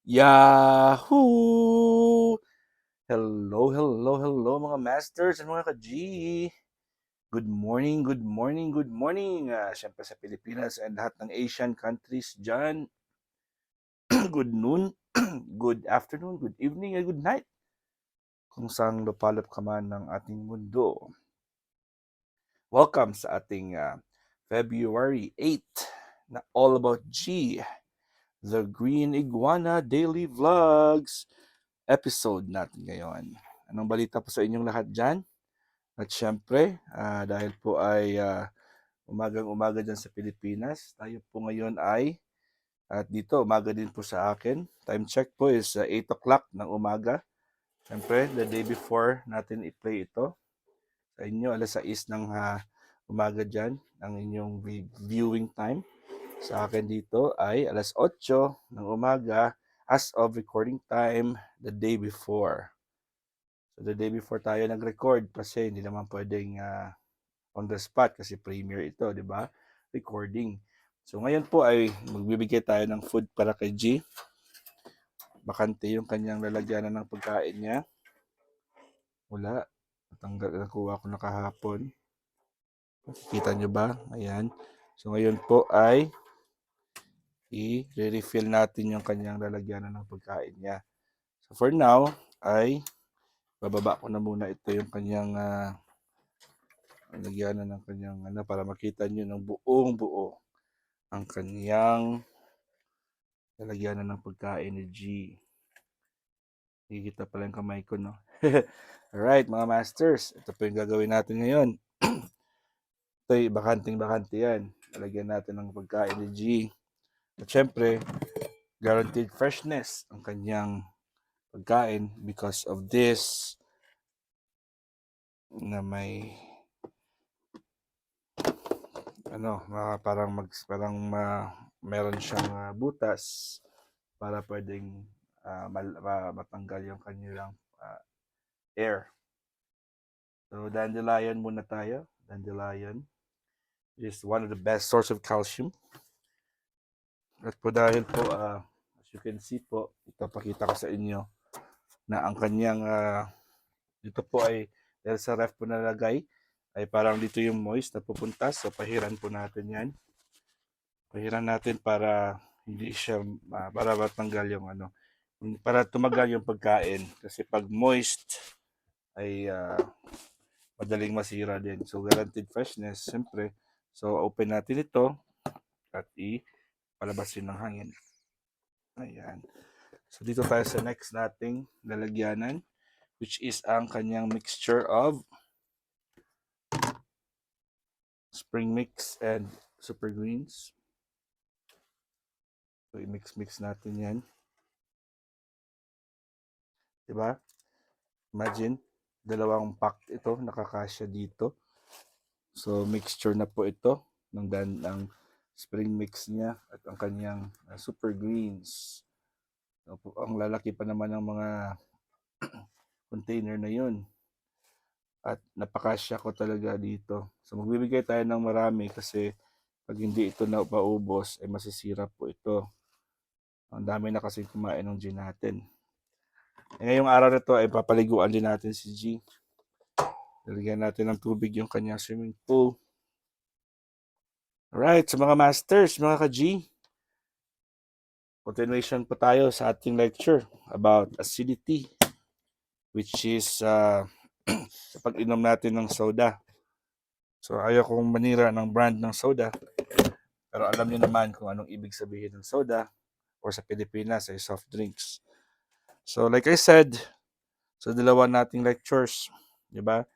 Yahoo! Hello mga masters and mga ka-G. Good morning, good morning, good morning. Siyempre sa Pilipinas and lahat ng Asian countries dyan. Good noon, good afternoon, good evening, and good night. Kung saan lupalop ka man ng ating mundo. Welcome sa ating February 8 na All About G, The Green Iguana Daily Vlogs episode natin ngayon. Anong balita po sa inyong lahat dyan? At syempre, dahil po ay umagang-umaga dyan sa Pilipinas, tayo po ngayon ay, at dito, umaga din po sa akin. Time check po is 8 o'clock ng umaga. Syempre, the day before natin i-play ito. Sa inyo, alas 6 ng umaga dyan, ang inyong viewing time. Sa akin dito ay alas 8 ng umaga as of recording time the day before. So the day before tayo nag-record kasi hindi naman pwedeng on the spot kasi premiere ito, di ba? Recording. So ngayon po ay magbibigay tayo ng food para kay G. Bakante yung kanyang lalagyanan ng pagkain niya. Wala. Nakuha ko na kahapon. Kita nyo ba? Ayan. So ngayon po ay i-refill natin yung kanyang lalagyanan ng pagkain niya. So for now ay bababa ko na muna ito yung kanyang lalagyanan ng kanyang para makita nyo ng buong buo ang kanyang lalagyanan ng pagkain ni G. Hihita pala yung kamay ko, no? Alright, mga masters. Ito po yung gagawin natin ngayon. Ito yung bakanting-bakante yan. Lalagyan natin ng pagkain ni G. At syempre, guaranteed freshness ang kanyang pagkain because of this na may meron siyang butas para pwedeng matanggal yung kanilang air. So, dandelion muna tayo. Dandelion is one of the best source of calcium. At po dahil po, as you can see po, ito pakita ko sa inyo na ang kanyang, dito po ay, dahil sa ref po nalagay, ay parang dito yung moist na pupunta. So, pahiran po natin yan. Pahiran natin para hindi siya, para matanggal yung para tumagal yung pagkain. Kasi pag moist, ay madaling masira din. So, guaranteed freshness, siyempre. So, open natin ito at palabasin ng hangin. Ayan. So, dito tayo sa next nating lalagyanan, which is ang kanyang mixture of spring mix and super greens. So, i-mix natin yan. Diba? Imagine, dalawang pack ito, nakakasya dito. So, mixture na po ito ng spring mix niya at ang kanyang super greens. So, ang lalaki pa naman ng mga container na yun. At napakasya ko talaga dito. So, magbibigay tayo ng marami kasi pag hindi ito na paubos, ay masisira po ito. Ang dami na kasi kumain ng gin natin. Ngayong araw na to ay papaliguan din natin si G. Lalagyan natin ng tubig yung kanyang swimming pool. Alright, sa mga masters, mga ka-G, continuation po tayo sa ating lecture about acidity, which is sa pag-inom natin ng soda. So ayaw kong manira ng brand ng soda, pero alam niyo naman kung anong ibig sabihin ng soda or sa Pilipinas ay soft drinks. So like I said, sa dalawa nating lectures, di ba?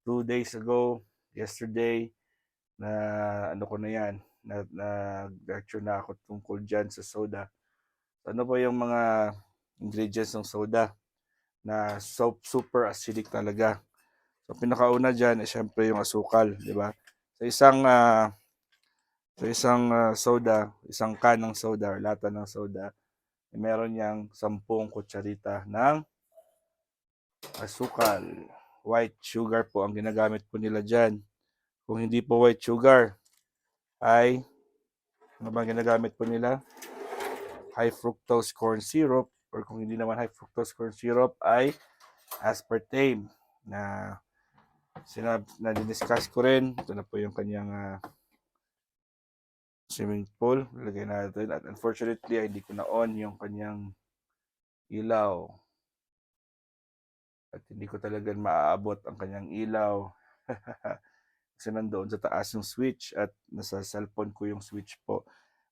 2 days ago, yesterday, na lecture na ako tungkol dyan sa soda. So, ano po yung mga ingredients ng soda na super acidic talaga? So pinakauna dyan ay syempre yung asukal, di ba? Sa isang soda, isang can ng soda or lata ng soda, meron yang 10 kutsarita ng asukal. White sugar po ang ginagamit po nila dyan. Kung hindi po white sugar, ay ano ba ginagamit po nila? high fructose corn syrup, or kung hindi naman high fructose corn syrup, ay aspartame na discuss ko rin. Ito na po yung kanyang swimming pool. Lagay natin. At unfortunately, hindi ko na on yung kanyang ilaw. At hindi ko talaga maaabot ang kanyang ilaw. Kasi nandoon sa taas yung switch at nasa cellphone ko yung switch po.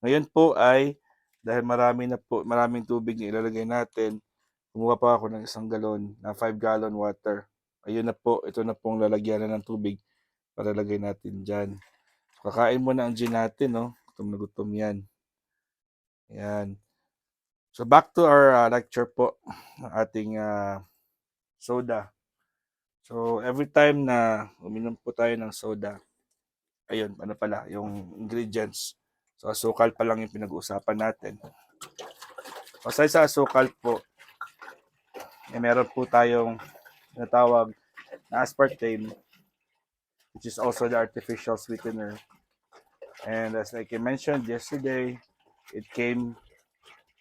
Ngayon po ay, dahil maraming tubig na ilalagay natin, kumuha pa ako ng 1 galon na 5-gallon water. Ayun na po, ito na pong lalagyan ng tubig para lagay natin dyan. So, kakain muna ang gin natin, no? Gutom na gutom yan. Ayan. So, back to our lecture po ng ating soda. So, every time na uminom po tayo ng soda, ayun, ano pala, yung ingredients. So, asukal pa lang yung pinag-uusapan natin. Aside sa asukal po, meron po tayong natawag na aspartame, which is also the artificial sweetener. And as like I mentioned yesterday, it came,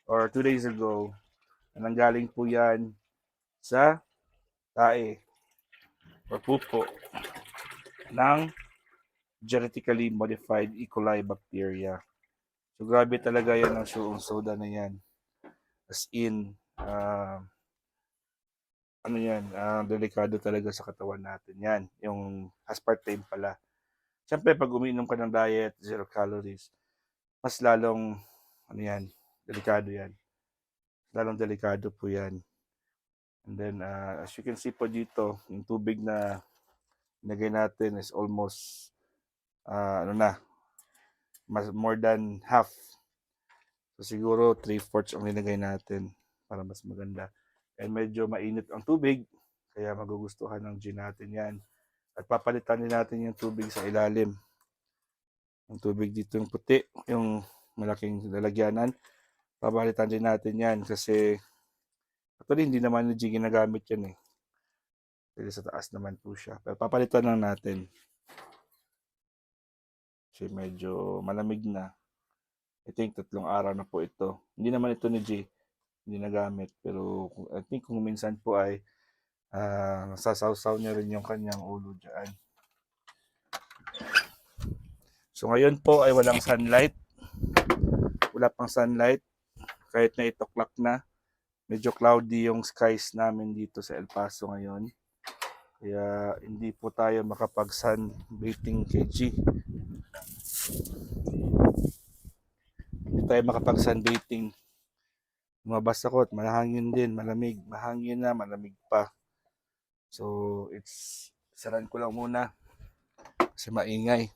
or 2 days ago, nanggaling po yan sa tae or pupo ng genetically modified E. coli bacteria. So grabe talaga yan ang soda na yan. As in, delikado talaga sa katawan natin yan. Yung aspartame pala. Siyempre, pag umiinom ka ng diet, 0 calories, mas lalong, delikado yan. Lalong delikado po yan. And then, as you can see po dito, yung tubig na nilagay natin is almost, more than half. So, siguro 3/4 ang nilagay natin para mas maganda. And medyo mainit ang tubig, kaya magugustuhan ng gin natin yan. At papalitan din natin yung tubig sa ilalim. Yung tubig dito yung puti, yung malaking lalagyanan. Papalitan din natin yan kasi actually hindi naman ni G ginagamit yan eh. Kasi sa taas naman po siya. Pero papalitan lang natin. Kasi medyo malamig na. I think 3 araw na po ito. Hindi naman ito ni G hindi nagamit. Pero I think kung minsan po ay nasasawsaw niya rin yung kanyang ulo dyan. So ngayon po ay walang sunlight. Wala pang sunlight. Kahit na 8 o'clock na. Medyo cloudy yung skies namin dito sa El Paso ngayon. Kaya hindi po tayo makapag-sunbathing kay G. Hindi tayo makapag-sunbathing. Lumabas ako at mahangin din, malamig. Mahangin na, malamig pa. So, saran ko lang muna kasi maingay.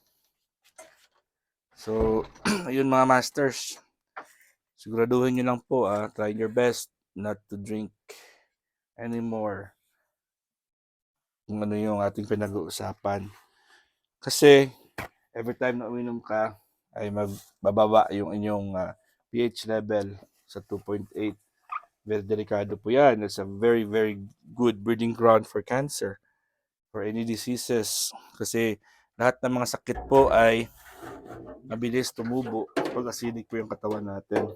So, ayun mga masters. Siguraduhin nyo lang po, try your best not to drink anymore kung ano yung ating pinag-uusapan. Kasi, every time na uminom ka, ay magbababa yung inyong pH level sa 2.8. Very delikado po yan. It's a very, very good breeding ground for cancer, for any diseases. Kasi lahat ng mga sakit po ay mabilis tumubo pag acidic po yung katawan natin.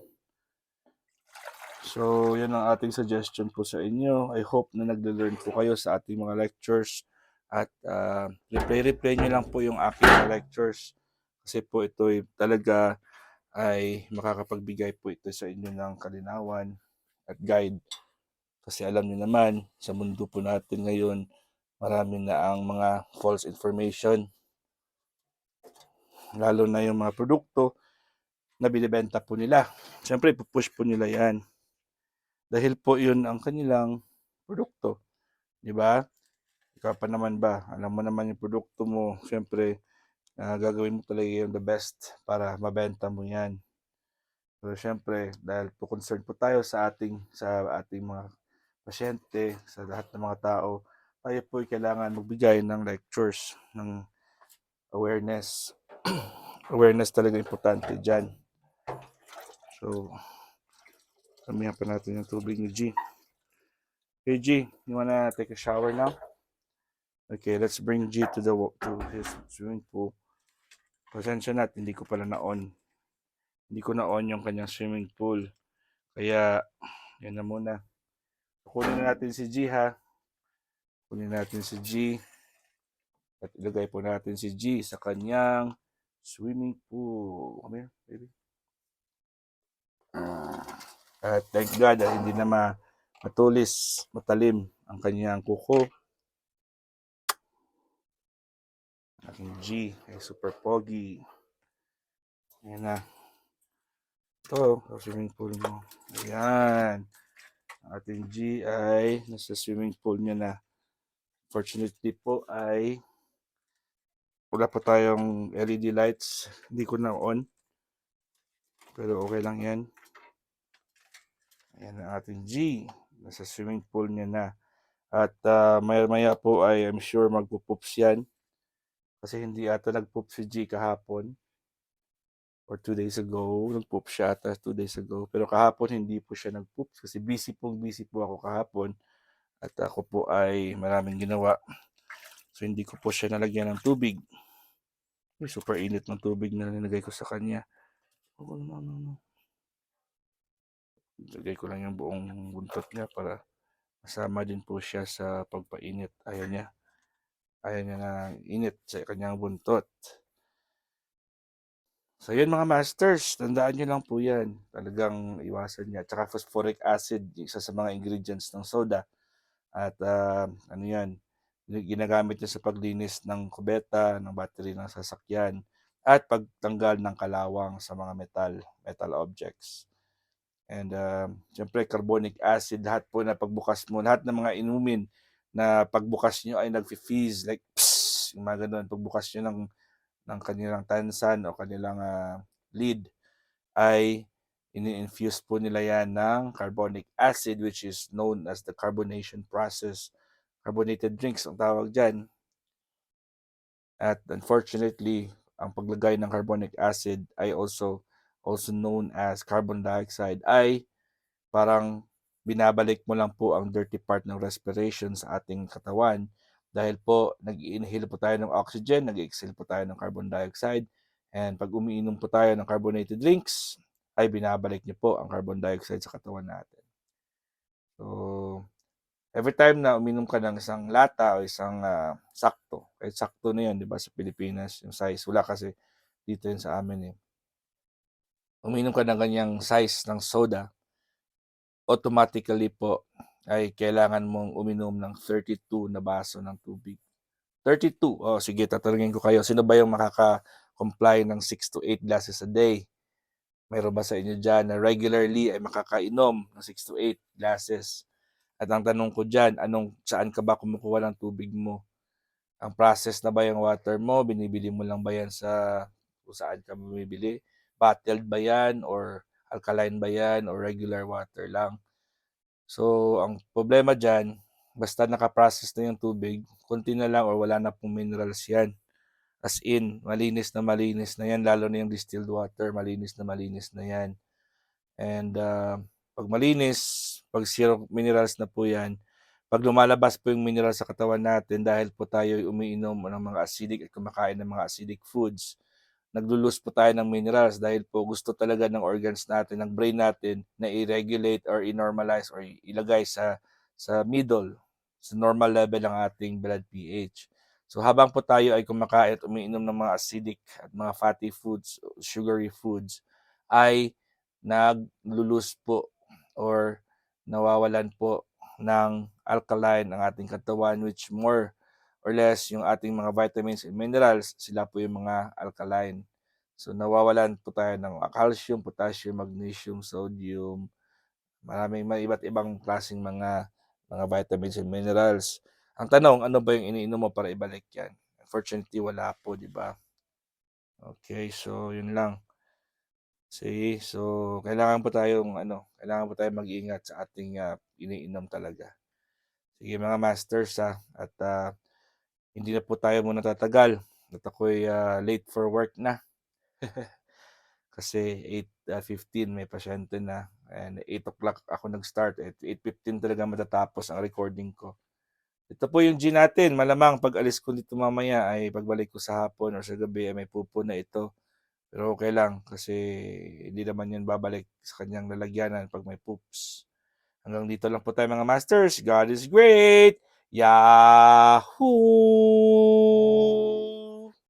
So, yan ang ating suggestion po sa inyo. I hope na nagle-learn po kayo sa ating mga lectures. At replay nyo lang po yung aking mga lectures. Kasi po ito talaga ay makakapagbigay po ito sa inyo ng kalinawan at guide. Kasi alam niyo naman, sa mundo po natin ngayon, marami na ang mga false information. Lalo na yung mga produkto na binibenta po nila. Siyempre, pupush po nila yan. Dahil po yun ang kanilang produkto. Di ba? Ikaw pa naman ba? Alam mo naman yung produkto mo. Siyempre, gagawin mo talaga yung the best para mabenta mo yan. Pero siyempre, dahil po concerned po tayo sa ating mga pasyente, sa lahat ng mga tao, tayo po kailangan magbigay ng lectures, ng awareness. Awareness talaga importante dyan. So, samihan pa natin yung tubig ni G. Hey G, you wanna take a shower now? Okay, let's bring G to his swimming pool. Pasensya na, hindi ko pala na-on. Hindi ko na-on yung kanyang swimming pool. Kaya, yan na muna. Kunin na natin si G ha. Kunin natin si G. At ilagay po natin si G sa kanyang swimming pool. Come here, baby. At thank God at hindi na matulis, matalim ang kanyang kuko. Aking G ay super pogi. Ayan na. Ito, ang swimming pool mo. Ayan. Ang ating G ay nasa swimming pool niya na. Fortunately po ay wala pa tayong LED lights. Hindi ko na on. Pero okay lang yan. Ayan ang ating G. Nasa swimming pool niya na. At maya-maya po ay I'm sure magpo-poops yan. Kasi hindi ata nag-poop si G kahapon. Or 2 days ago. Nag-poop siya ata 2 days ago. Pero kahapon hindi po siya nag-poop. Kasi busy po ako kahapon. At ako po ay maraming ginawa. So hindi ko po siya nalagyan ng tubig. Super init ng tubig na nilagay ko sa kanya. No. Lagay ko lang yung buong buntot niya para masama din po siya sa pagpainit. Ayaw niya na init sa kanyang buntot. So yun mga masters, tandaan nyo lang po yan. Talagang iwasan niya. Tsaka phosphoric acid, isa sa mga ingredients ng soda. At ano yan, ginagamit niya sa paglinis ng kubeta, ng battery ng sasakyan, at pagtanggal ng kalawang sa mga metal objects. And syempre carbonic acid, lahat po na pagbukas mo, lahat ng mga inumin na pagbukas nyo ay nag-fizz, like psss, yung mga ganun, pagbukas nyo ng kanilang tansan o kanilang lid, ay ini-infuse po nila yan ng carbonic acid, which is known as the carbonation process. Carbonated drinks ang tawag dyan. At unfortunately, ang paglagay ng carbonic acid ay also known as carbon dioxide ay parang binabalik mo lang po ang dirty part ng respiration sa ating katawan dahil po nag-inhale po tayo ng oxygen, nag-exhale po tayo ng carbon dioxide, and pag umiinom po tayo ng carbonated drinks, ay binabalik niyo po ang carbon dioxide sa katawan natin. So, every time na uminom ka ng isang lata o isang sakto, kahit sakto na yun, di ba, sa Pilipinas, yung size, wala kasi dito yun sa amin eh. Uminom ka ng ganyang size ng soda, automatically po ay kailangan mong uminom ng 32 na baso ng tubig. 32. Oh, sige, tatanungin ko kayo. Sino ba yung makaka-comply ng 6 to 8 glasses a day? Mayroon ba sa inyo dyan na regularly ay makakainom ng 6 to 8 glasses? At ang tanong ko dyan, saan ka ba kumukuha ng tubig mo? Ang process na ba yung water mo? Binibili mo lang ba yan kung saan ka bumibili? Bottled ba yan? Or alkaline ba yan? Or regular water lang? So, ang problema dyan, basta nakaprocess na yung tubig, konti na lang or wala na pong minerals yan. As in, malinis na yan, lalo na yung distilled water, malinis na yan. And pag malinis, pag zero minerals na po yan, pag lumalabas po yung mineral sa katawan natin dahil po tayo umiinom ng mga acidic at kumakain ng mga acidic foods, naglo-lose po tayo ng minerals dahil po gusto talaga ng organs natin, ng brain natin na i-regulate or i-normalize or ilagay sa middle, sa normal level ng ating blood pH. So habang po tayo ay kumakain at umiinom ng mga acidic at mga fatty foods, sugary foods, ay nag-lose po or nawawalan po ng alkaline ang ating katawan, which more or less yung ating mga vitamins and minerals, sila po yung mga alkaline. So nawawalan po tayo ng calcium, potassium, magnesium, sodium, maraming iba't ibang klaseng mga vitamins and minerals. Ang tanong, ano ba yung iniinom mo para ibalik yan? Unfortunately, wala po, di ba? Okay, so yun lang. See, so kailangan po tayong mag-ingat sa ating iniinom talaga. Sige mga masters at hindi na po tayo muna tatagal at ako'y late for work na. Kasi 8:15 may pasyente na and 8 o'clock ako nag-start at 8:15 talaga matatapos ang recording ko. Ito po yung G natin. Malamang pag alis ko dito mamaya ay pagbalik ko sa hapon or sa gabi ay may pupo na ito. Pero okay lang kasi hindi naman yun babalik sa kanyang lalagyanan pag may poops. Hanggang dito lang po tayo mga masters. God is great! Yahoo!